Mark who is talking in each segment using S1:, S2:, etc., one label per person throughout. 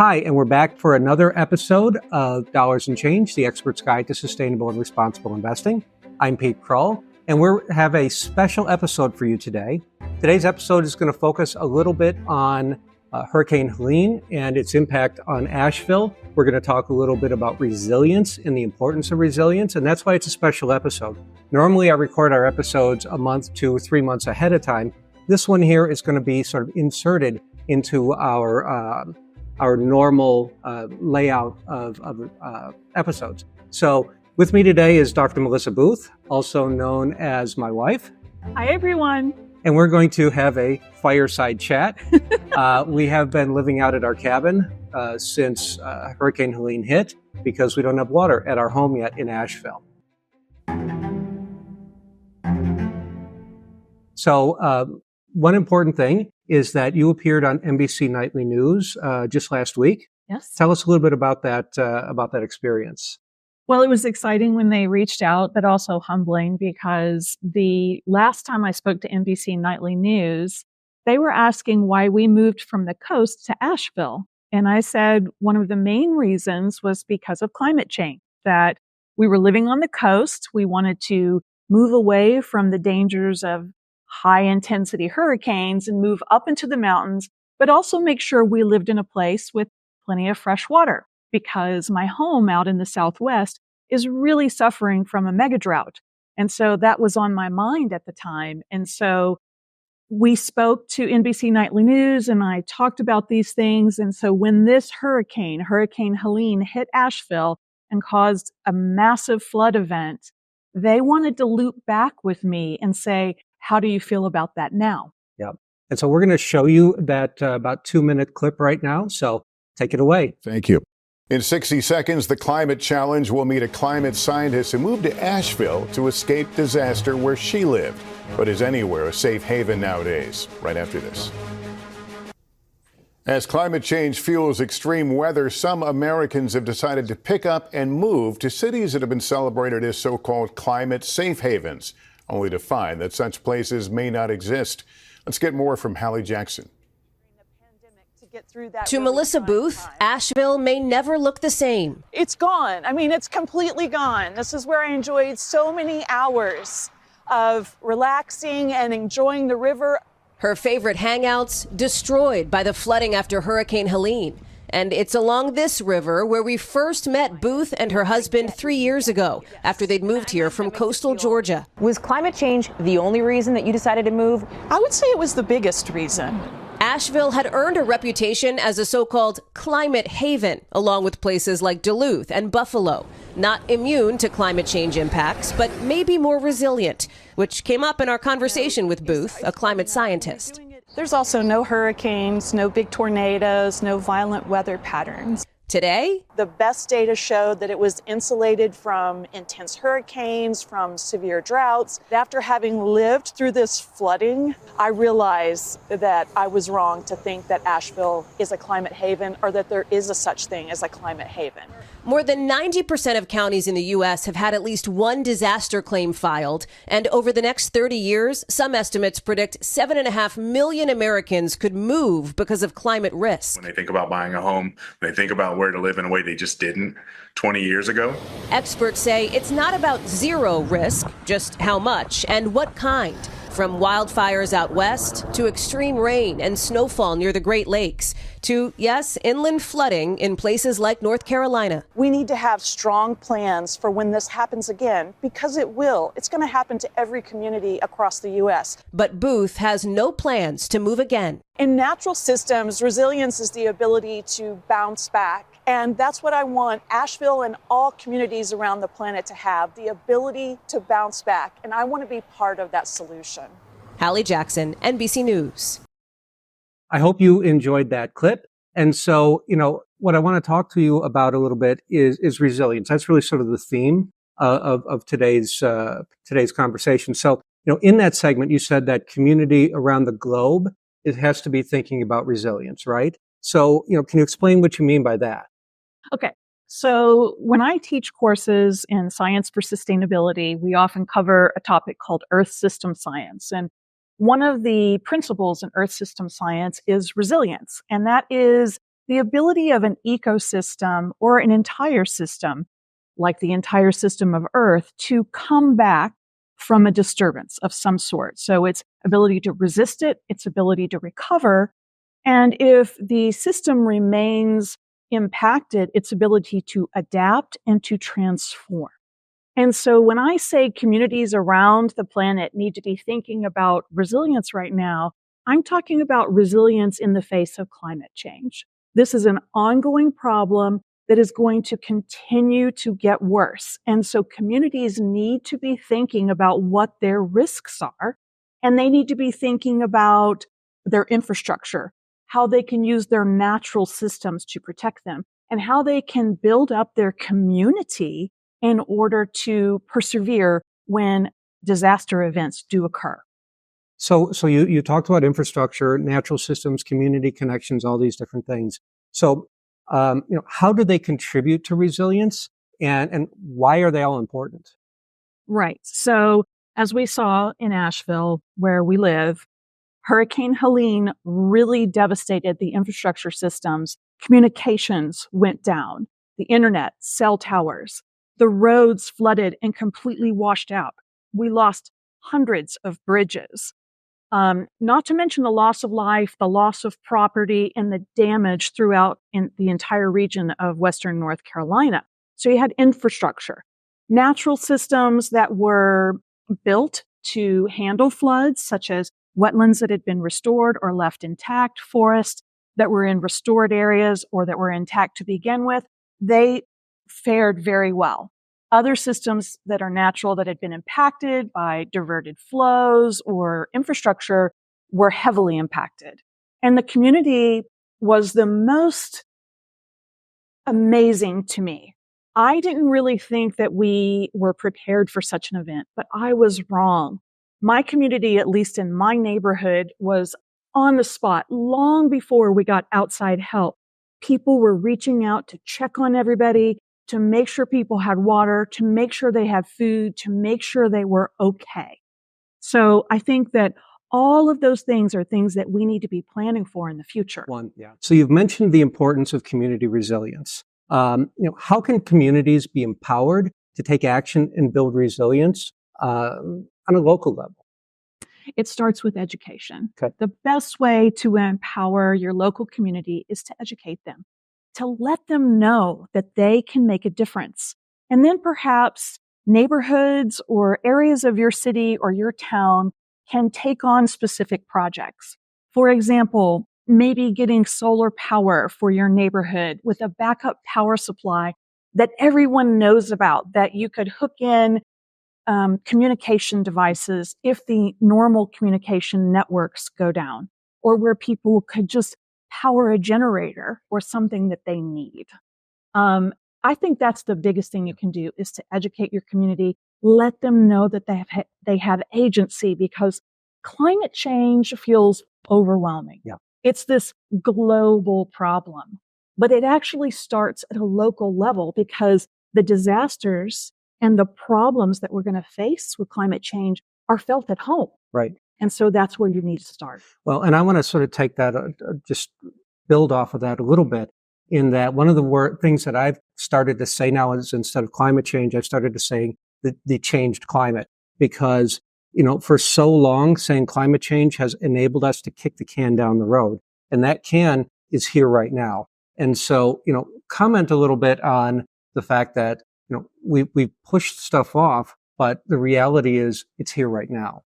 S1: Hi, and we're back for another episode of Dollars and Change, the expert's guide to sustainable and responsible investing. I'm Pete Krull, and we have a special episode for you today. Today's episode is going to focus a little bit on Hurricane Helene and its impact on Asheville. We're going to talk a little bit about resilience and the importance of resilience, and that's why it's a special episode. Normally, I record our episodes a month to 3 months ahead of time. This one here is going to be sort of inserted into our normal layout of episodes. So with me today is Dr. Melissa Booth, also known as my wife.
S2: Hi, everyone.
S1: And we're going to have a fireside chat. We have been living out at our cabin since Hurricane Helene hit because we don't have water at our home yet in Asheville. So one important thing is that you appeared on NBC Nightly News just last week.
S2: Yes.
S1: Tell us a little bit about that experience.
S2: Well, it was exciting when they reached out, but also humbling because the last time I spoke to NBC Nightly News, they were asking why we moved from the coast to Asheville. And I said one of the main reasons was because of climate change, that we were living on the coast. We wanted to move away from the dangers of high intensity hurricanes and move up into the mountains, but also make sure we lived in a place with plenty of fresh water because my home out in the Southwest is really suffering from a mega drought. And so that was on my mind at the time. And so we spoke to NBC Nightly News and I talked about these things. And so when this Hurricane Helene hit Asheville and caused a massive flood event, they wanted to loop back with me and say, how do you feel about that now?
S1: Yeah. And so we're going to show you that about 2-minute clip right now. So take it away.
S3: Thank you. In 60 seconds, the climate challenge will meet a climate scientist who moved to Asheville to escape disaster where she lived, but is anywhere a safe haven nowadays. Right after this. As climate change fuels extreme weather, some Americans have decided to pick up and move to cities that have been celebrated as so-called climate safe havens, only to find that such places may not exist. Let's get more from Hallie Jackson.
S4: To Melissa Booth, Asheville may never look the same.
S5: It's gone. I mean, it's completely gone. This is where I enjoyed so many hours of relaxing and enjoying the river.
S4: Her favorite hangouts destroyed by the flooding after Hurricane Helene. And it's along this river where we first met Booth and her husband 3 years ago after they'd moved here from coastal Georgia.
S6: Was climate change the only reason that you decided to move?
S5: I would say it was the biggest reason.
S4: Asheville had earned a reputation as a so-called climate haven, along with places like Duluth and Buffalo. Not immune to climate change impacts, but maybe more resilient, which came up in our conversation with Booth, a climate scientist.
S5: There's also no hurricanes, no big tornadoes, no violent weather patterns.
S4: Today,
S5: the best data showed that it was insulated from intense hurricanes, from severe droughts. After having lived through this flooding, I realized that I was wrong to think that Asheville is a climate haven or that there is a such thing as a climate haven.
S4: More than 90% of counties in the U.S. have had at least one disaster claim filed. And over the next 30 years, some estimates predict 7.5 million Americans could move because of climate risk.
S7: When they think about buying a home, they think about where to live in a way they just didn't 20 years ago.
S4: Experts say it's not about zero risk, just how much and what kind. From wildfires out west to extreme rain and snowfall near the Great Lakes to, yes, inland flooding in places like North Carolina.
S5: We need to have strong plans for when this happens again, because it will. It's going to happen to every community across the U.S.
S4: But Booth has no plans to move again.
S5: In natural systems, resilience is the ability to bounce back. And that's what I want Asheville and all communities around the planet to have, the ability to bounce back. And I want to be part of that solution.
S4: Hallie Jackson, NBC News.
S1: I hope you enjoyed that clip. And so, what I want to talk to you about a little bit is resilience. That's really sort of the theme of today's conversation. So, in that segment, you said that community around the globe, it has to be thinking about resilience, right? So, can you explain what you mean by that?
S2: Okay. So when I teach courses in Science for Sustainability, we often cover a topic called Earth System Science. And one of the principles in Earth System Science is resilience. And that is the ability of an ecosystem or an entire system, like the entire system of Earth, to come back from a disturbance of some sort. So its ability to resist it, its ability to recover, and if the system remains impacted, its ability to adapt and to transform. And so when I say communities around the planet need to be thinking about resilience right now, I'm talking about resilience in the face of climate change. This is an ongoing problem that is going to continue to get worse. And so communities need to be thinking about what their risks are, and they need to be thinking about their infrastructure, how they can use their natural systems to protect them, and how they can build up their community in order to persevere when disaster events do occur.
S1: So you talked about infrastructure, natural systems, community connections, all these different things. So, how do they contribute to resilience, and why are they all important?
S2: Right. So as we saw in Asheville, where we live, Hurricane Helene really devastated the infrastructure systems. Communications went down, the internet, cell towers, the roads flooded and completely washed out. We lost hundreds of bridges. Not to mention the loss of life, the loss of property, and the damage throughout in the entire region of Western North Carolina. So you had infrastructure, natural systems that were built to handle floods, such as wetlands that had been restored or left intact, forests that were in restored areas or that were intact to begin with. They fared very well. Other systems that are natural that had been impacted by diverted flows or infrastructure were heavily impacted. And the community was the most amazing to me. I didn't really think that we were prepared for such an event, but I was wrong. My community, at least in my neighborhood, was on the spot long before we got outside help. People were reaching out to check on everybody, to make sure people had water, to make sure they had food, to make sure they were okay. So I think that all of those things are things that we need to be planning for in the future.
S1: So you've mentioned the importance of community resilience. How can communities be empowered to take action and build resilience on a local level?
S2: It starts with education.
S1: Okay.
S2: The best way to empower your local community is to educate them, to let them know that they can make a difference. And then perhaps neighborhoods or areas of your city or your town can take on specific projects. For example, maybe getting solar power for your neighborhood with a backup power supply that everyone knows about, that you could hook in communication devices if the normal communication networks go down, or where people could just power a generator or something that they need. I think that's the biggest thing you can do, is to educate your community, let them know that they have agency, because climate change feels overwhelming.
S1: Yeah.
S2: It's this global problem, but it actually starts at a local level, because the disasters and the problems that we're going to face with climate change are felt at home.
S1: Right.
S2: And so that's where you need to start.
S1: Well, and I want to sort of take that, just build off of that a little bit, in that one of the things that I've started to say now is, instead of climate change, I've started to say the changed climate, because, for so long saying climate change has enabled us to kick the can down the road, and that can is here right now. And so, comment a little bit on the fact that, we've pushed stuff off, but the reality is it's here right now.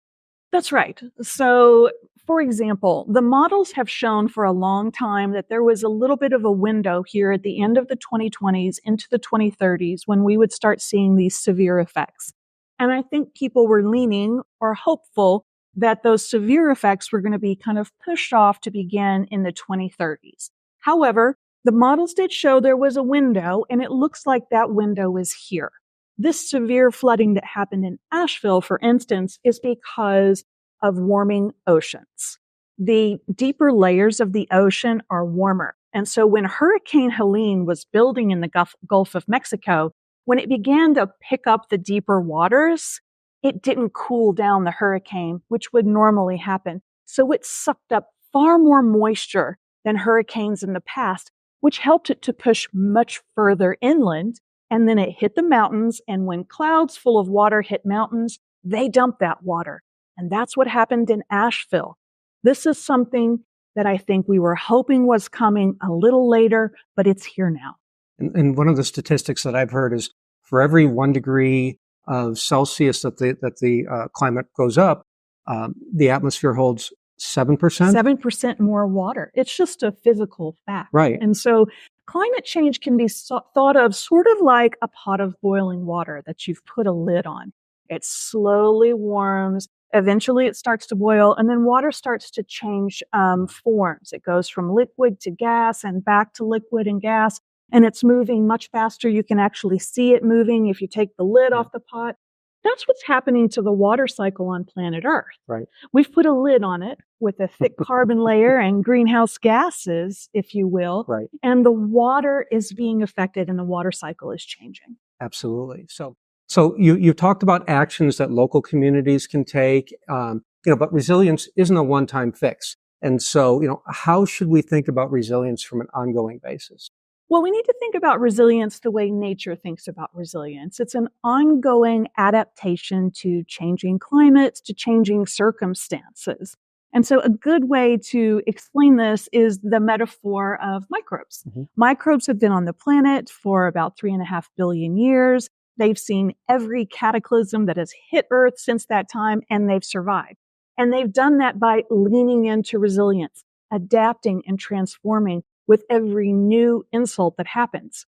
S2: That's right. So, for example, the models have shown for a long time that there was a little bit of a window here at the end of the 2020s into the 2030s when we would start seeing these severe effects. And I think people were leaning or hopeful that those severe effects were going to be kind of pushed off to begin in the 2030s. However, the models did show there was a window, and it looks like that window is here. This severe flooding that happened in Asheville, for instance, is because of warming oceans. The deeper layers of the ocean are warmer. And so when Hurricane Helene was building in the Gulf of Mexico, when it began to pick up the deeper waters, it didn't cool down the hurricane, which would normally happen. So it sucked up far more moisture than hurricanes in the past. which helped it to push much further inland. And then it hit the mountains. And when clouds full of water hit mountains, they dumped that water. And that's what happened in Asheville. This is something that I think we were hoping was coming a little later, but it's here now.
S1: And one of the statistics that I've heard is for every 1 degree of Celsius that the climate goes up, the atmosphere holds 7%.
S2: 7% more water. It's just a physical fact.
S1: Right.
S2: And so climate change can be thought of sort of like a pot of boiling water that you've put a lid on. It slowly warms. Eventually it starts to boil, and then water starts to change forms. It goes from liquid to gas and back to liquid and gas, and it's moving much faster. You can actually see it moving if you take the lid off the pot. That's what's happening to the water cycle on planet Earth.
S1: Right.
S2: We've put a lid on it with a thick carbon layer and greenhouse gases, if you will.
S1: Right.
S2: And the water is being affected and the water cycle is changing.
S1: Absolutely. So you've talked about actions that local communities can take, but resilience isn't a one-time fix. And so, how should we think about resilience from an ongoing basis?
S2: Well, we need to think about resilience the way nature thinks about resilience. It's an ongoing adaptation to changing climates, to changing circumstances. And so a good way to explain this is the metaphor of microbes. Mm-hmm. Microbes have been on the planet for about 3.5 billion years. They've seen every cataclysm that has hit Earth since that time, and they've survived. And they've done that by leaning into resilience, adapting and transforming with every new insult that happens.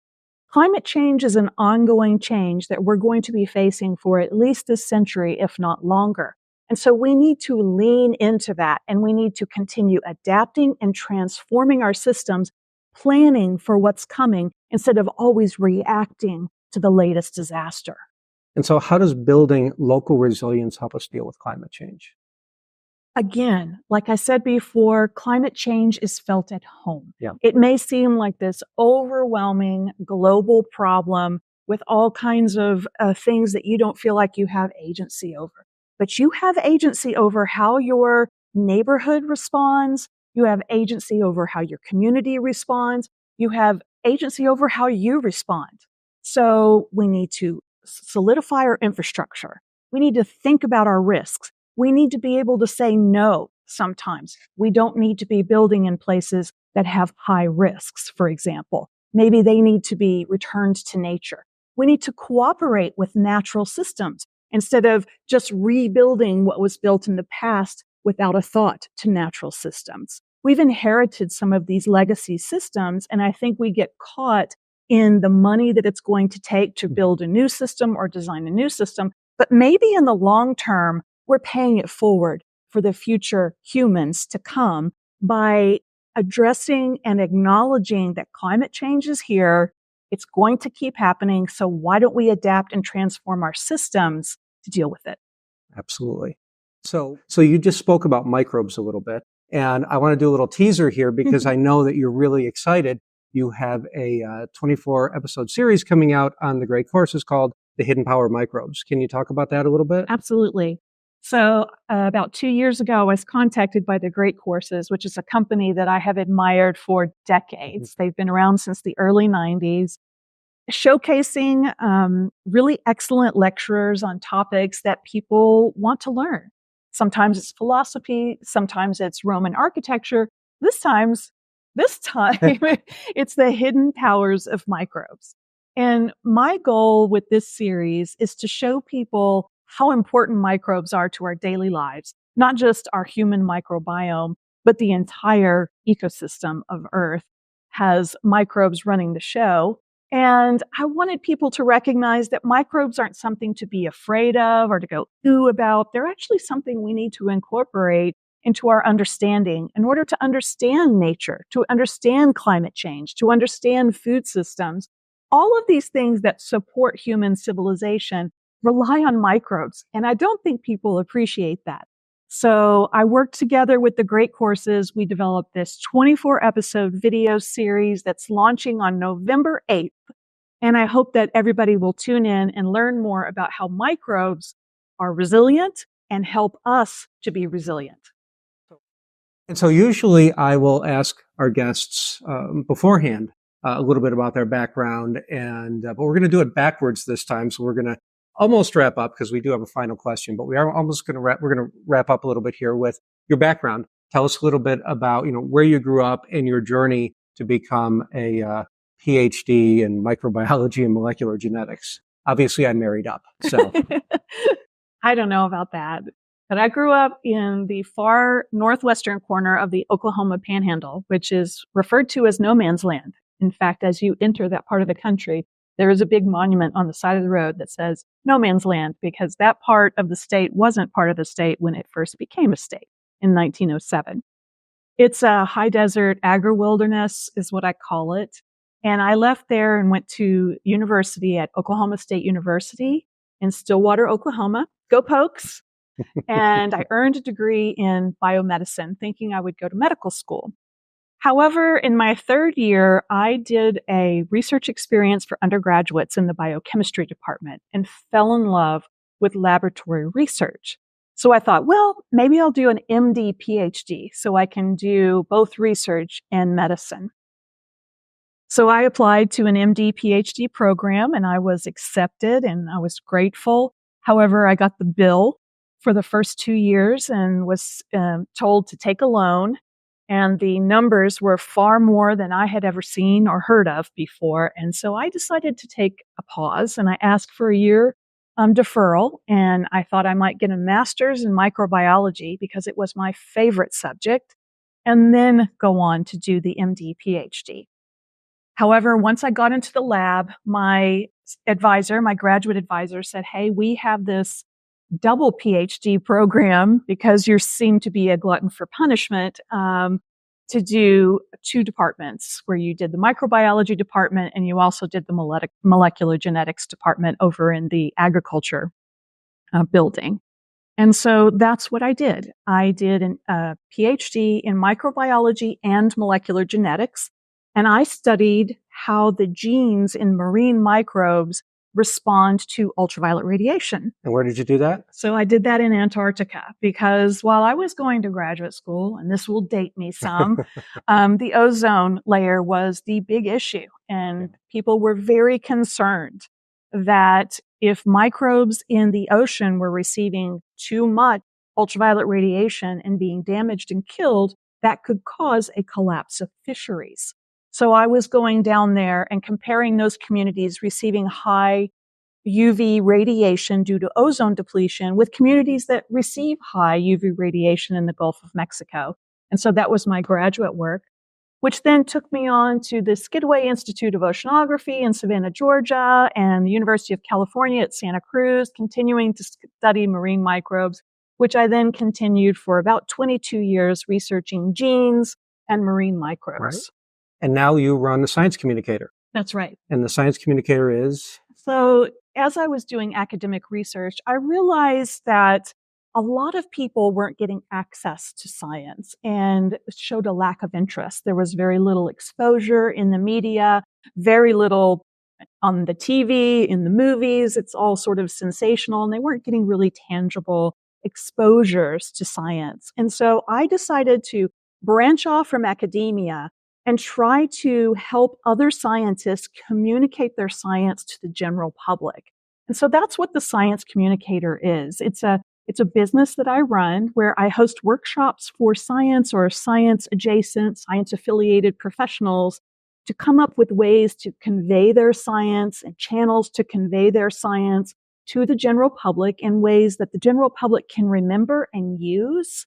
S2: Climate change is an ongoing change that we're going to be facing for at least a century, if not longer. And so we need to lean into that, and we need to continue adapting and transforming our systems, planning for what's coming instead of always reacting to the latest disaster.
S1: And so how does building local resilience help us deal with climate change?
S2: Again, like I said before, climate change is felt at home.
S1: Yeah.
S2: It may seem like this overwhelming global problem with all kinds of things that you don't feel like you have agency over. But you have agency over how your neighborhood responds. You have agency over how your community responds. You have agency over how you respond. So we need to solidify our infrastructure. We need to think about our risks. We need to be able to say no sometimes. We don't need to be building in places that have high risks, for example. Maybe they need to be returned to nature. We need to cooperate with natural systems instead of just rebuilding what was built in the past without a thought to natural systems. We've inherited some of these legacy systems, and I think we get caught in the money that it's going to take to build a new system or design a new system. But maybe in the long term, we're paying it forward for the future humans to come by addressing and acknowledging that climate change is here. It's going to keep happening. So why don't we adapt and transform our systems to deal with it?
S1: Absolutely. So you just spoke about microbes a little bit, and I want to do a little teaser here because I know that you're really excited. You have a 24 episode series coming out on the Great Courses called The Hidden Power of Microbes. Can you talk about that a little bit?
S2: Absolutely. So about 2 years ago, I was contacted by the Great Courses, which is a company that I have admired for decades. They've been around since the early 90s, showcasing really excellent lecturers on topics that people want to learn. Sometimes it's philosophy, sometimes it's Roman architecture. This time, it's the hidden powers of microbes. And my goal with this series is to show people how important microbes are to our daily lives, not just our human microbiome, but the entire ecosystem of Earth has microbes running the show. And I wanted people to recognize that microbes aren't something to be afraid of or to go ooh about. They're actually something we need to incorporate into our understanding in order to understand nature, to understand climate change, to understand food systems. All of these things that support human civilization rely on microbes, and I don't think people appreciate that. So I worked together with the Great Courses. We developed this 24 episode video series that's launching on November 8th. And I hope that everybody will tune in and learn more about how microbes are resilient and help us to be resilient.
S1: And so usually I will ask our guests beforehand, a little bit about their background, and but we're going to do it backwards this time. So we're going to almost wrap up because we do have a final question, but we are almost going to we're going to wrap up a little bit here with your background. Tell us a little bit about, where you grew up and your journey to become a PhD in microbiology and molecular genetics. Obviously, I married up, so.
S2: I don't know about that, but I grew up in the far northwestern corner of the Oklahoma Panhandle, which is referred to as no man's land. In fact, as you enter that part of the country, there is a big monument on the side of the road that says no man's land, because that part of the state wasn't part of the state when it first became a state in 1907. It's a high desert agri-wilderness is what I call it. And I left there and went to university at Oklahoma State University in Stillwater, Oklahoma. Go Pokes. And I earned a degree in biomedicine, thinking I would go to medical school. However, in my third year, I did a research experience for undergraduates in the biochemistry department and fell in love with laboratory research. So I thought, well, maybe I'll do an MD PhD so I can do both research and medicine. So I applied to an MD PhD program and I was accepted and I was grateful. However, I got the bill for the first 2 years and was told to take a loan. And the numbers were far more than I had ever seen or heard of before. And so I decided to take a pause and I asked for a year deferral. And I thought I might get a master's in microbiology because it was my favorite subject, and then go on to do the MD PhD. However, once I got into the lab, my graduate advisor said, hey, we have this double PhD program because you seem to be a glutton for punishment, to do 2 departments where you did the microbiology department and you also did the molecular genetics department over in the agriculture building. And so that's what I did. I did a PhD in microbiology and molecular genetics, and I studied how the genes in marine microbes respond to ultraviolet radiation.
S1: And where did you do that?
S2: So I did that in Antarctica because while I was going to graduate school, and this will date me some, the ozone layer was the big issue. And people were very concerned that if microbes in the ocean were receiving too much ultraviolet radiation and being damaged and killed, that could cause a collapse of fisheries. So I was going down there and comparing those communities receiving high UV radiation due to ozone depletion with communities that receive high UV radiation in the Gulf of Mexico. And so that was my graduate work, which then took me on to the Skidway Institute of Oceanography in Savannah, Georgia, and the University of California at Santa Cruz, continuing to study marine microbes, which I then continued for about 22 years researching genes and marine microbes.
S1: Right. And now you run the Science Communicator.
S2: That's right.
S1: And the Science Communicator is?
S2: So as I was doing academic research, I realized that a lot of people weren't getting access to science and showed a lack of interest. There was very little exposure in the media, very little on the TV, in the movies. It's all sort of sensational, and they weren't getting really tangible exposures to science. And so I decided to branch off from academia and try to help other scientists communicate their science to the general public. And so that's what the Science Communicator is. It's a business that I run where I host workshops for science or science adjacent, science affiliated professionals to come up with ways to convey their science and channels to convey their science to the general public in ways that the general public can remember and use.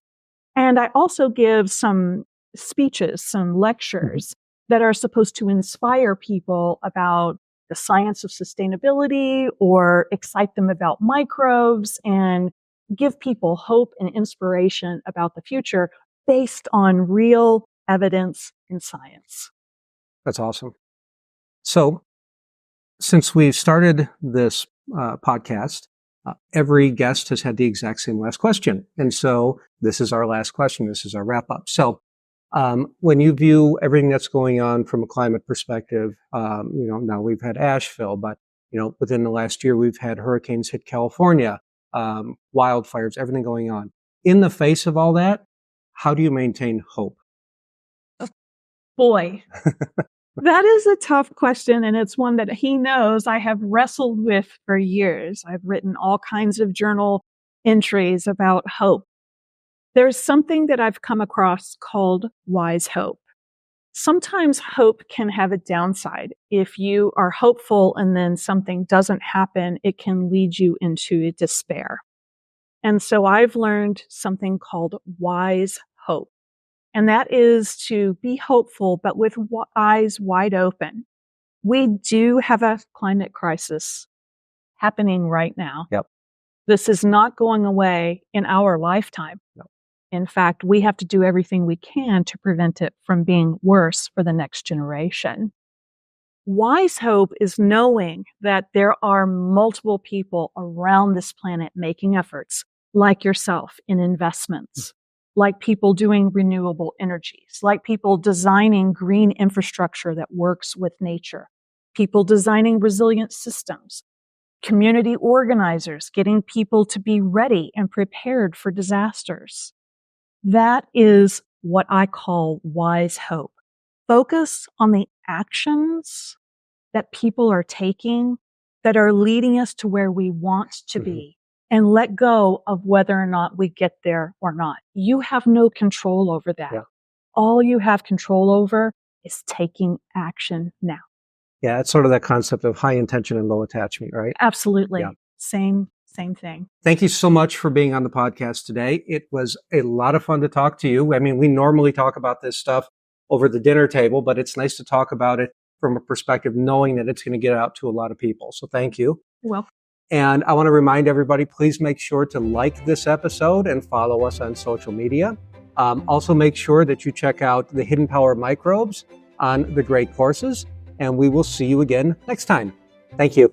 S2: And I also give some speeches, some lectures that are supposed to inspire people about the science of sustainability or excite them about microbes and give people hope and inspiration about the future based on real evidence in science.
S1: That's awesome. So since we started this podcast, every guest has had the exact same last question. And so this is our last question. This is our wrap up. So when you view everything that's going on from a climate perspective, now we've had Asheville, but, within the last year, we've had hurricanes hit California, wildfires, everything going on. In the face of all that, how do you maintain hope?
S2: Boy, That is a tough question, and it's one that he knows I have wrestled with for years. I've written all kinds of journal entries about hope. There's something that I've come across called wise hope. Sometimes hope can have a downside. If you are hopeful and then something doesn't happen, it can lead you into despair. And so I've learned something called wise hope. And that is to be hopeful, but with eyes wide open. We do have a climate crisis happening right now.
S1: Yep.
S2: This is not going away in our lifetime.
S1: Yep.
S2: In fact, we have to do everything we can to prevent it from being worse for the next generation. Wise hope is knowing that there are multiple people around this planet making efforts, like yourself, in investments, like people doing renewable energies, like people designing green infrastructure that works with nature, people designing resilient systems, community organizers getting people to be ready and prepared for disasters. That is what I call wise hope. Focus on the actions that people are taking that are leading us to where we want to be, and let go of whether or not we get there or not. You have no control over that.
S1: Yeah.
S2: All you have control over is taking action now.
S1: Yeah, it's sort of that concept of high intention and low attachment, right?
S2: Absolutely.
S1: Yeah.
S2: Same thing.
S1: Thank you so much for being on the podcast today. It was a lot of fun to talk to you. I mean, we normally talk about this stuff over the dinner table, but it's nice to talk about it from a perspective knowing that it's going to get out to a lot of people. So thank you.
S2: Well,
S1: and I want to remind everybody, please make sure to like this episode and follow us on social media. Also, make sure that you check out the Hidden Power Microbes on the Great Courses, and we will see you again next time. Thank you.